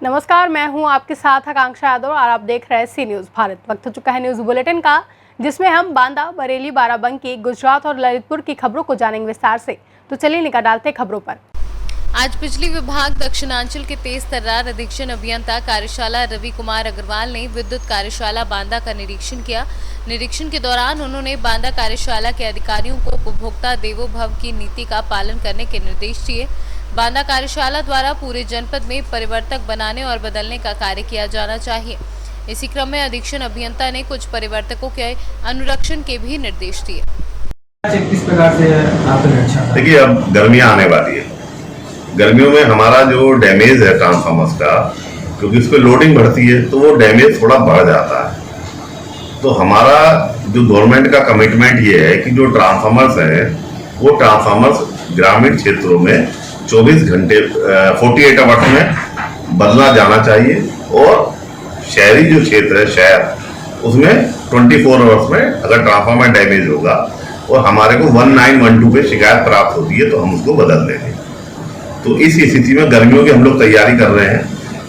नमस्कार, मैं हूं आपके साथ आकांक्षा यादव और आप देख रहे हैं सी न्यूज़ भारत। वक्त हो चुका है न्यूज़ बुलेटिन का, जिसमें हम बांदा, बरेली, बाराबंकी, गुजरात और ललितपुर की खबरों को जानेंगे विस्तार से। तो चलिए निगाह डालते हैं खबरों पर। आज बिजली विभाग दक्षिणांचल के तेज तर्रार अधीक्षण अभियंता कार्यशाला रवि कुमार अग्रवाल ने विद्युत कार्यशाला बांदा का निरीक्षण किया। निरीक्षण के दौरान उन्होंने बांदा कार्यशाला के अधिकारियों को उपभोक्ता देवो भव की नीति का पालन करने के निर्देश दिए। बांदा कार्यशाला द्वारा पूरे जनपद में परिवर्तक बनाने और बदलने का कार्य किया जाना चाहिए। इसी क्रम में अधीक्षण अभियंता ने कुछ परिवर्तकों के अनुरक्षण के भी निर्देश दिए। किस प्रकार से आपका निरीक्षण? देखिए, अब गर्मियां आने वाली है। गर्मियों में हमारा जो डैमेज है ट्रांसफार्मर्स का, क्योंकि उस पर लोडिंग बढ़ती है तो वो डैमेज थोड़ा बढ़ जाता है। तो हमारा जो गवर्नमेंट का कमिटमेंट ये है कि जो ट्रांसफार्मर्स हैं वो ट्रांसफार्मर्स ग्रामीण क्षेत्रों में 24 घंटे 48 आवर्स में बदला जाना चाहिए और शहरी जो क्षेत्र है शहर, उसमें 24 आवर्स में अगर ट्रांसफार्मर डैमेज होगा और हमारे को 1912 पे शिकायत प्राप्त होती है तो हम उसको बदल देंगे। तो इस स्थिति में गर्मियों की हम लोग तैयारी कर रहे हैं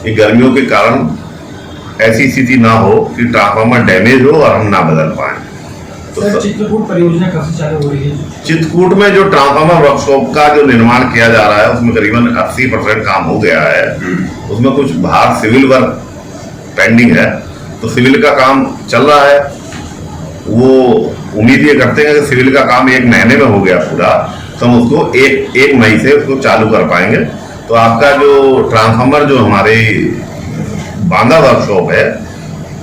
कि गर्मियों के कारण ऐसी स्थिति ना हो कि ट्रांसफार्मर डैमेज हो और हम ना बदल पाए। तो चित्रकूट परियोजना कब से चालू हो रही है? चित्रकूट में जो ट्रांसफार्मर वर्कशॉप का जो निर्माण किया जा रहा है उसमें करीबन 80% काम हो गया है। उसमें कुछ बाहर सिविल वर्क पेंडिंग है, तो सिविल का काम चल रहा है। वो उम्मीद ये करते हैं कि सिविल का काम 1 महीने में हो गया पूरा, तो हम उसको एक मई से उसको चालू कर पाएंगे। तो आपका जो ट्रांसफार्मर जो हमारे बांदा वर्कशॉप है,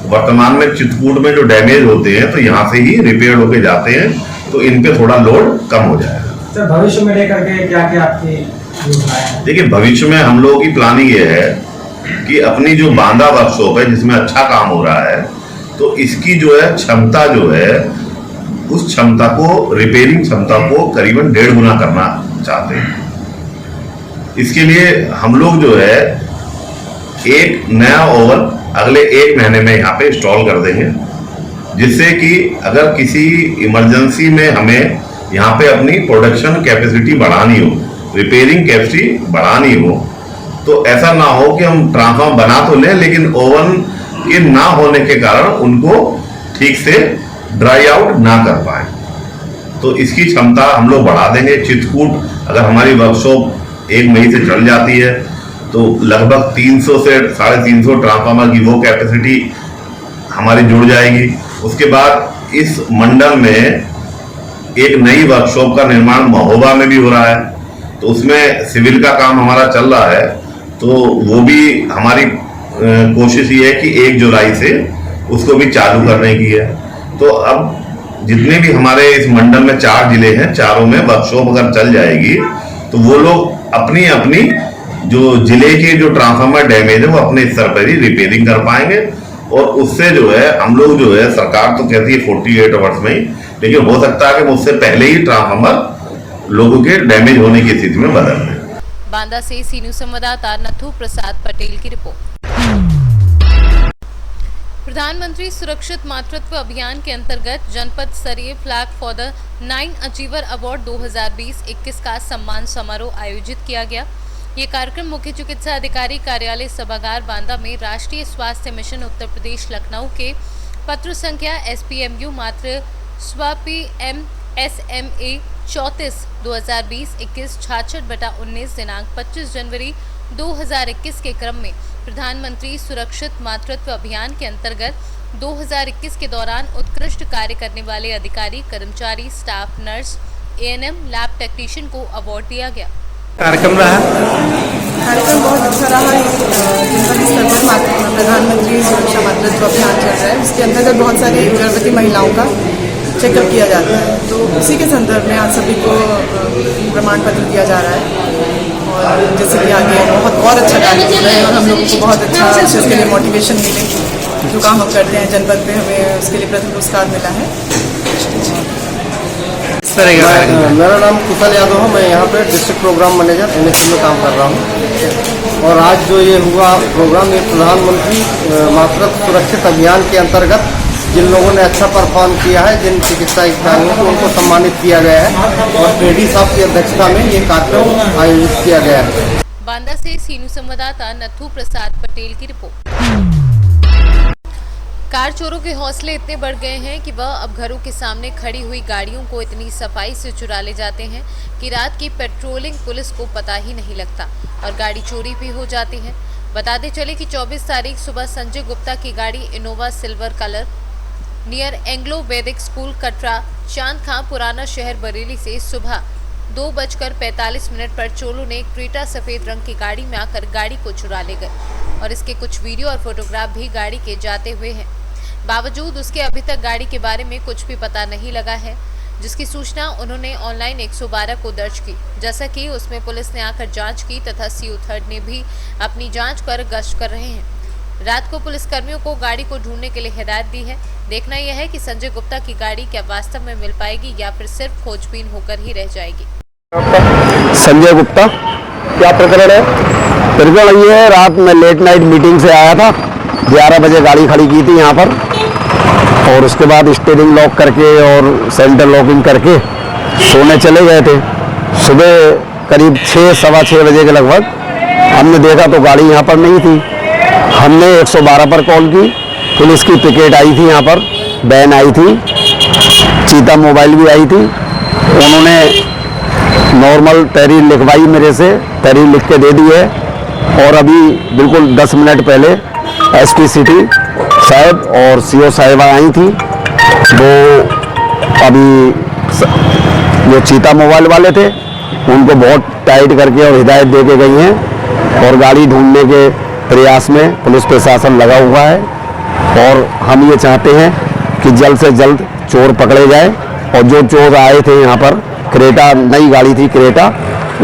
वर्तमान में चित्रकूट में जो डैमेज होते हैं तो यहाँ से ही रिपेयर होके जाते हैं, तो इन पे थोड़ा लोड कम हो जाएगा। सर, भविष्य में लेकर के क्या क्या आपकी योजनाएं हैं? देखिए, भविष्य में हम लोगों की प्लानिंग ये है कि अपनी जो बांदा वर्कशॉप है जिसमें अच्छा काम हो रहा है, तो इसकी जो है क्षमता जो है उस क्षमता को, रिपेयरिंग क्षमता को करीबन 1.5 गुना करना चाहते हैं। इसके लिए हम लोग जो है एक नया ओवन अगले 1 महीने में यहाँ पे इंस्टॉल कर देंगे, जिससे कि अगर किसी इमरजेंसी में हमें यहाँ पे अपनी प्रोडक्शन कैपेसिटी बढ़ानी हो, रिपेयरिंग कैपेसिटी बढ़ानी हो, तो ऐसा ना हो कि हम ट्रांसफार्मर बना तो लें लेकिन ओवन के ना होने के कारण उनको ठीक से ड्राई आउट ना कर पाए। तो इसकी क्षमता हम लोग बढ़ा देंगे। चित्रकूट अगर हमारी वर्कशॉप 1 मई से चल जाती है तो लगभग 300 से 350 ट्रांसफार्मर की वो कैपेसिटी हमारी जुड़ जाएगी। उसके बाद इस मंडल में एक नई वर्कशॉप का निर्माण महोबा में भी हो रहा है, तो उसमें सिविल का काम हमारा चल रहा है। तो वो भी हमारी कोशिश ये है कि 1 जुलाई से उसको भी चालू करने की है। तो अब जितने भी हमारे इस मंडल में 4 जिले हैं, चारों में वर्कशॉप अगर चल जाएगी तो वो लोग अपनी अपनी जो जिले के जो ट्रांसफार्मर डैमेज है वो अपने स्तर पर ही रिपेयरिंग कर पाएंगे। और उससे जो है हम लोग जो है, सरकार तो कहती है 48 आवर्स में ही, लेकिन हो सकता है कि उससे पहले ही ट्रांसफार्मर लोगों के डैमेज होने की स्थिति में बदल दें। बांदा से सी न्यूज़ संवाददाता नथु प्रसाद पटेल की रिपोर्ट। प्रधानमंत्री सुरक्षित मातृत्व अभियान के अंतर्गत जनपद स्तरीय flag for the 9 achiever award 2020-21 का सम्मान समारोह आयोजित किया गया। ये कार्यक्रम मुख्य चिकित्सा अधिकारी कार्यालय सभागार बांदा में राष्ट्रीय स्वास्थ्य मिशन उत्तर प्रदेश लखनऊ के पत्र संख्या SPMU मात्र स्वापी MSMA 34 2020-21 66/19 दिनांक 25 जनवरी 2021 के क्रम में प्रधानमंत्री सुरक्षित मातृत्व अभियान के अंतर्गत 2021 के दौरान उत्कृष्ट कार्य करने वाले अधिकारी, कर्मचारी, staff, nurse, ANM, lab technician को अवार्ड दिया गया। कार्यक्रम रहा। कार्यक्रम बहुत अच्छा रहा। जनपद स्तर पर प्रधानमंत्री सुरक्षा मातृत्व अभियान चल रहा है, उसके अंतर्गत बहुत सारी गर्भवती महिलाओं का चेकअप किया जाता है। तो उसी के संदर्भ में आज सभी को प्रमाण पत्र दिया जा रहा है और जैसे कि आगे बहुत अच्छा कार्य कर रहे हैं और हम लोगों को बहुत अच्छा इसके लिए मोटिवेशन मिले। जो काम हम करते हैं जनपद में, हमें उसके लिए प्रथम पुरस्कार मिला है। मेरा नाम कुशल यादव है, मैं यहाँ पे डिस्ट्रिक्ट प्रोग्राम मैनेजर NSC में काम कर रहा हूँ। और आज जो ये हुआ प्रोग्राम, ये प्रधानमंत्री मातृत्व सुरक्षित अभियान के अंतर्गत जिन लोगों ने अच्छा परफॉर्म किया है, जिन चिकित्सा अधिकारियों को उनको सम्मानित किया गया है और PD साहब की अध्यक्षता में ये कार्यक्रम आयोजित किया गया है। बांदा से सीनू संवाददाता नथु प्रसाद पटेल की रिपोर्ट। कार चोरों के हौसले इतने बढ़ गए हैं कि वह अब घरों के सामने खड़ी हुई गाड़ियों को इतनी सफाई से चुरा ले जाते हैं कि रात की पेट्रोलिंग पुलिस को पता ही नहीं लगता और गाड़ी चोरी भी हो जाती है। बताते चले कि 24 तारीख सुबह संजय गुप्ता की गाड़ी Innova silver colour near Anglo वैदिक स्कूल कटरा चांद खां पुराना शहर बरेली से सुबह 2:45 पर चोरों ने एक क्रेटा सफेद रंग की गाड़ी में आकर गाड़ी को चुरा ले गए और इसके कुछ वीडियो और फोटोग्राफ भी गाड़ी के जाते हुए हैं। बावजूद उसके अभी तक गाड़ी के बारे में कुछ भी पता नहीं लगा है, जिसकी सूचना उन्होंने ऑनलाइन 112 को दर्ज की, जैसा कि उसमें पुलिस ने आकर जांच की तथा सीओ थर्ड ने भी अपनी जांच कर गश्त कर रहे हैं। रात को पुलिस कर्मियों को गाड़ी को ढूंढने के लिए हिदायत दी है। देखना यह है कि संजय गुप्ता की गाड़ी क्या वास्तव में मिल पाएगी या फिर सिर्फ खोजबीन होकर ही रह जाएगी। संजय गुप्ता, क्या प्रकरण है? प्रकरण ये है, रात में लेट नाइट मीटिंग से आया था, 11 बजे गाड़ी खड़ी की थी यहाँ पर और उसके बाद स्टीयरिंग लॉक करके और सेंटर लॉकिंग करके सोने चले गए थे। सुबह करीब 6-6:15 बजे के लगभग हमने देखा तो गाड़ी यहाँ पर नहीं थी। हमने 112 पर कॉल की, पुलिस की पिकेट आई थी, यहाँ पर वैन आई थी, चीता मोबाइल भी आई थी। उन्होंने नॉर्मल तहरीर लिखवाई मेरे से, तहरीर लिख के दे दी है और अभी बिल्कुल 10 मिनट पहले एसपी सिटी साहब और सीओ साहिबा आई थी। वो अभी जो चीता मोबाइल वाले थे उनको बहुत टाइट करके और हिदायत दे के गई हैं और गाड़ी ढूंढने के प्रयास में पुलिस प्रशासन लगा हुआ है और हम ये चाहते हैं कि जल्द से जल्द चोर पकड़े जाए। और जो चोर आए थे यहाँ पर, क्रेटा नई गाड़ी थी क्रेटा,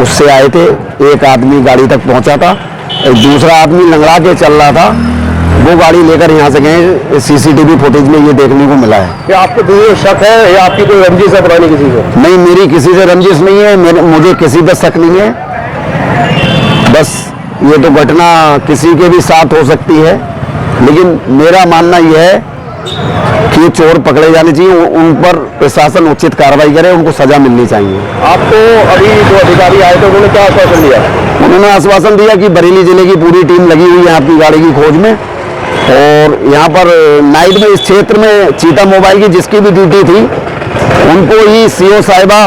उससे आए थे, एक आदमी गाड़ी तक पहुँचा था, एक दूसरा आदमी लंगड़ा के चल रहा था, वो गाड़ी लेकर यहाँ से गए। सीसीटीवी फुटेज में ये देखने को मिला है। क्या आपको किसी शक है या आपकी कोई रंजिश है पुरानी किसी से? नहीं, मेरी किसी से रंजिश नहीं है, मुझे किसी पर शक नहीं है। बस ये तो घटना किसी के भी साथ हो सकती है, लेकिन मेरा मानना यह है कि चोर पकड़े जाने चाहिए, उन पर प्रशासन उचित कार्रवाई करे, उनको सजा मिलनी चाहिए। आपको अभी जो अधिकारी आए थे उन्होंने क्या आश्वासन दिया? उन्होंने आश्वासन दिया कि बरेली जिले की पूरी टीम लगी हुई है आपकी गाड़ी की खोज में और यहाँ पर नाइट में इस क्षेत्र में चीता मोबाइल की जिसकी भी ड्यूटी थी उनको ही सीओ साहिबा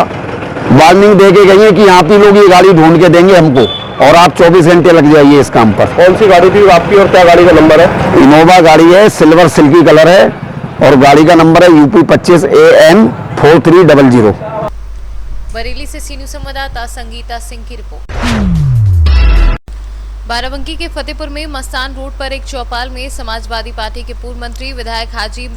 वार्निंग दे के गई है कि आप ही लोग ये गाड़ी ढूंढ के देंगे हमको और आप 24 घंटे लग जाइए इस काम पर। कौन सी गाड़ी थी आपकी और क्या गाड़ी का नंबर है? इनोवा गाड़ी है, सिल्वर सिल्की कलर है और गाड़ी का नंबर है UP 25 AM 4300। बरेली से सीनू संवाददाता संगीता सिंह की रिपोर्ट। बाराबंकी के फतेहपुर में मस्तान रोड पर एक चौपाल में समाजवादी पार्टी के पूर्व मंत्री विधायक हाजी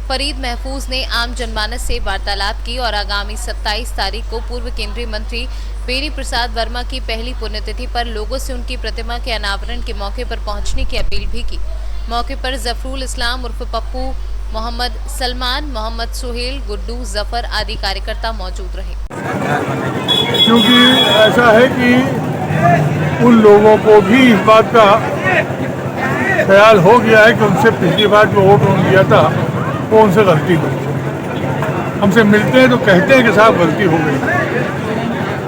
फरीद महफूज ने आम जनमानस से वार्तालाप की और आगामी 27 तारीख को पूर्व केंद्रीय मंत्री बेनी प्रसाद वर्मा की पहली पुण्यतिथि पर लोगों से उनकी प्रतिमा के अनावरण के मौके पर पहुंचने की अपील भी की। मौके पर जफरुल इस्लाम उर्फ पप्पू, मोहम्मद सलमान, मोहम्मद सुहेल, गुड्डू, जफर आदि कार्यकर्ता मौजूद रहे। क्योंकि ऐसा है कि उन लोगों को भी इस बात का ख्याल हो गया है कि उनसे पिछली बार जो वोट उन्होंने दिया था वो उनसे गलती हुई। हमसे मिलते हैं तो कहते हैं कि साहब गलती हो गई,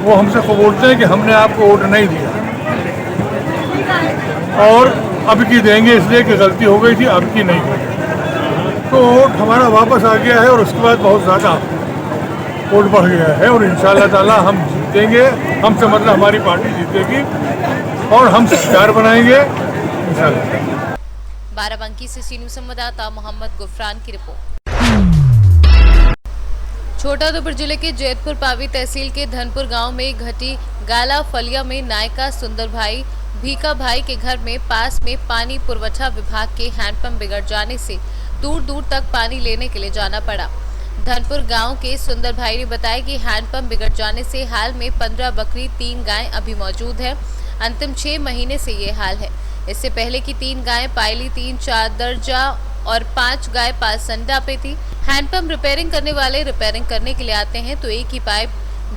वो हमसे को बोलते हैं कि हमने आपको वोट नहीं दिया और अब की देंगे इसलिए कि गलती हो गई थी, अब की नहीं हुई। तो वोट हमारा वापस आ गया है और उसके बाद बहुत ज़्यादा वोट बढ़ गया है और इंशाअल्लाह ताला हम जीतेंगे, हमसे मतलब हमारी पार्टी जीतेगी और हम सरकार बनाएंगे इंशाअल्लाह। बाराबंकी से सीनू संवाददाता मोहम्मद गुफरान की रिपोर्ट। छोटाउदेपुर जिले के जैतपुर पावी तहसील के धनपुर गांव में घटी गाला फलिया में नायका सुंदर भाई भीका भाई के घर में पास में पानी पुरवठा विभाग के हैंडपंप बिगड़ जाने से दूर दूर तक पानी लेने के लिए जाना पड़ा। धनपुर गांव के सुंदर भाई ने बताया कि हैंडपंप बिगड़ जाने से हाल में 15 बकरी 3 गायें अभी मौजूद है। अंतिम 6 महीने से ये हाल है। इससे पहले की 3 गायें पायली 3 चादरजा और 5 गाय पालसंडा पे थी। हैंडपंप रिपेयरिंग करने वाले रिपेयरिंग करने के लिए आते हैं तो एक ही पाइप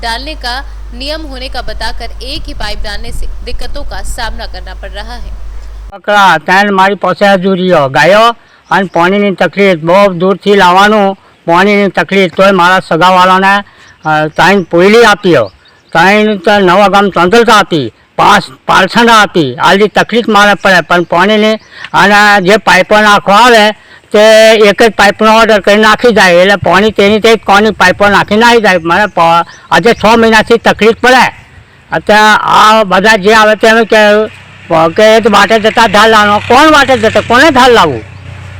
डालने का नियम होने का बताकर एक ही पाइप डालने से दिक्कतों का सामना करना पड़ रहा है। मारी पोसा जूरी गायो અને પાણીની તકલીફ બહુ દૂરથી લાવવાનું પાણીની તકલીફ તોય મારા સગાવાળાને તાઈને પોયલી આપી તાઈને 9 ગામ ચંદલકા આપી પાલસણા હતી આલી તકલીફ મારે પડે પણ પાણીની અને જે પાઇપો નાખવા આવે તે એક જ પાઇપનો ઓર્ડર કરી નાખી જાય એટલે પાણી તેની તે કોની પાઇપો નાખી નાખી જાય મને આજે 6 મહિનાથી તકલીફ પડે અત્યારે આ બધા જે આવે તે અમે કે એ વાટે જતા ઢાલ લાવવાનો કોણ વાટે જતા કોને ઢાલ લાવવું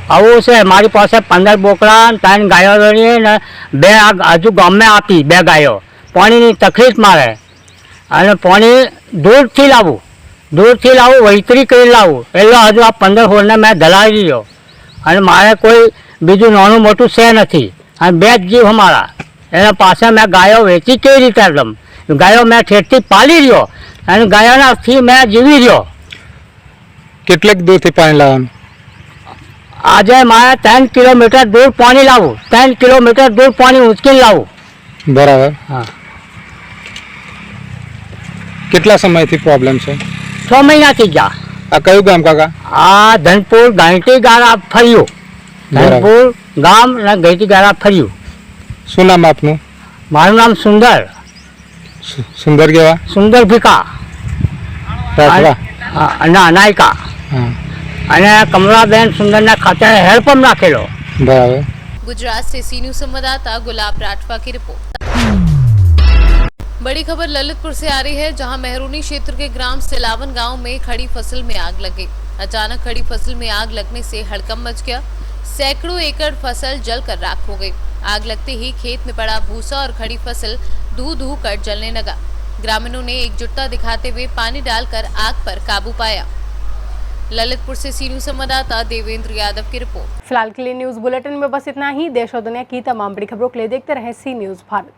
આવું છે મારી પાસે 15 બોકડા 3 ગાયો દોડીએ ને 2 હજુ ગામમાં આપી 2 ગાયો પાણીની તકલીફ મારે અને પાણી દૂરથી લાવવું વહીતરી કરી લાવવું એટલે હજુ આ 15 હોળને મેં ધલાવી દીધો અને મારે કોઈ બીજું નાનું મોટું છે નથી અને 2 જ જીવ અમારા એના પાસે મેં ગાયો વેચી કેવી રીતે એકદમ ગાયો મેં ઠેઠથી પાલી રહ્યો અને ગાયોનાથી મેં જીવી રહ્યો કેટલેક દૂરથી પાણી લાવવાનું આજે મારે 3 કિલોમીટર દૂર પાણી લાવવું 3 કિલોમીટર દૂર પાણી ઉંચકીને લાવવું બરાબર હા કેટલા સમયથી પ્રોબ્લેમ છે 6 મહિનાથી ગયા આ કયું ગામ કાકા આ ધનપુર ગાંઠી ગાળા ફર્યું ધનપુર ગામ અને ગાંઠી ગાળા ફર્યું શું નામ આપનું મારું નામ સુંદર સુંદર કેવા સુંદર ભીકા રાઠવા ના નાયકા હા અને કમલાબેન સુંદરના ખાતે હેલ્પમ નાખેલો बराबर। गुजरात से सी न्यूज संवाददाता गुलाब राठवा की रिपोर्ट। बड़ी खबर ललितपुर से आ रही है, जहां मेहरूनी क्षेत्र के ग्राम सिलावन गांव में खड़ी फसल में आग लगी। अचानक खड़ी फसल में आग लगने से हड़कंप मच गया। सैकड़ों एकड़ फसल जलकर राख हो गई। आग लगते ही खेत में पड़ा भूसा और खड़ी फसल धू धू कर जलने लगा। ग्रामीणों ने एकजुटता दिखाते हुए पानी डालकर आग पर काबू पाया। ललितपुर से सी न्यूज संवाददाता देवेंद्र यादव की रिपोर्ट। फिलहाल के लिए न्यूज बुलेटिन में बस इतना ही। देश और दुनिया की तमाम बड़ी खबरों के लिए देखते रहें सी न्यूज भारत।